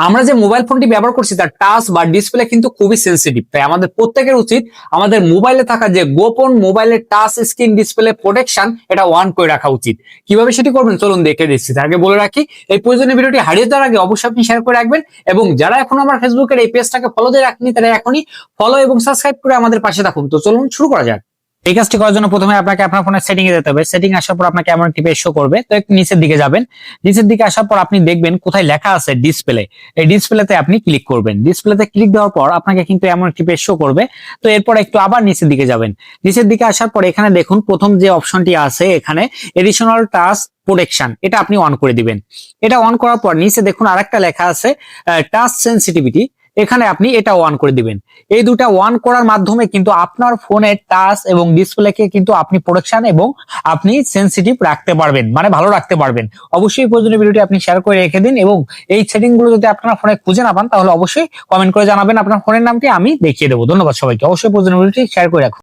আমরা যে মোবাইল ফোনটি ব্যবহার করছি তার টাচ বা ডিসপ্লে কিন্তু খুবই সেন্সিটিভ, তাই আমাদের প্রত্যেকের উচিত আমাদের মোবাইলে থাকা যে গোপন মোবাইলের টাচ স্ক্রিন ডিসপ্লে প্রোটেকশন এটা অন করে রাখা উচিত। কিভাবে সেটি করবেন চলুন দেখে দিচ্ছি। তার আগে বলে রাখি, এই প্রয়োজনীয় ভিডিওটি হারিয়ে যাওয়ার আগে অবশ্যই আপনি শেয়ার করে রাখবেন, এবং যারা এখন আমার ফেসবুকের এই পেজটাকে ফলো দিয়ে রাখেনি তারা এখনই ফলো এবং সাবস্ক্রাইব করে আমাদের পাশে থাকুন। তো চলুন শুরু করা যাক। এই কাজটি করার জন্য প্রথমে আপনাকে আপনার ফোনের সেটিং এ যেতে হবে। সেটিং আসার পর আপনাকে এমন একটি পেজ শো করবে, তো একটু নিচের দিকে যাবেন। নিচের দিকে আসার পর আপনি দেখবেন কোথায় লেখা আছে ডিসপ্লে, এই ডিসপ্লেতে আপনি ক্লিক করবেন। ডিসপ্লেতে ক্লিক দেওয়ার পর আপনাকে কিন্তু এমন একটি পেজ শো করবে। তো এরপর একটু আবার নিচের দিকে যাবেন। নিচের দিকে আসার পর এখানে দেখুন প্রথম যে অপশনটি আছে এখানে এডিশনাল টাচ প্রোটেকশন, এটা আপনি অন করে দিবেন। এটা অন করার পর নিচে দেখুন আরেকটা লেখা আছে টাচ সেনসিটিভিটি, এখানে আপনি এটা অন করে দিবেন। এই দুটা অন করার মাধ্যমে কিন্তু আপনার ফোনের টাচ এবং ডিসপ্লেকে কিন্তু আপনি প্রোটেকশন এবং আপনি সেনসিটিভ রাখতে পারবেন, মানে ভালো রাখতে পারবেন। অবশ্যই প্রয়োজনীয় ভিডিওটি আপনি শেয়ার করে রেখে দিন, এবং এই সেটিং গুলো যদি আপনার ফোনে খুঁজে না পান তাহলে অবশ্যই কমেন্ট করে জানাবেন, আপনার ফোনের নামটি আমি দেখিয়ে দেবো। ধন্যবাদ সবাইকে, অবশ্যই প্রয়োজনীয় ভিডিওটি শেয়ার করে রাখুন।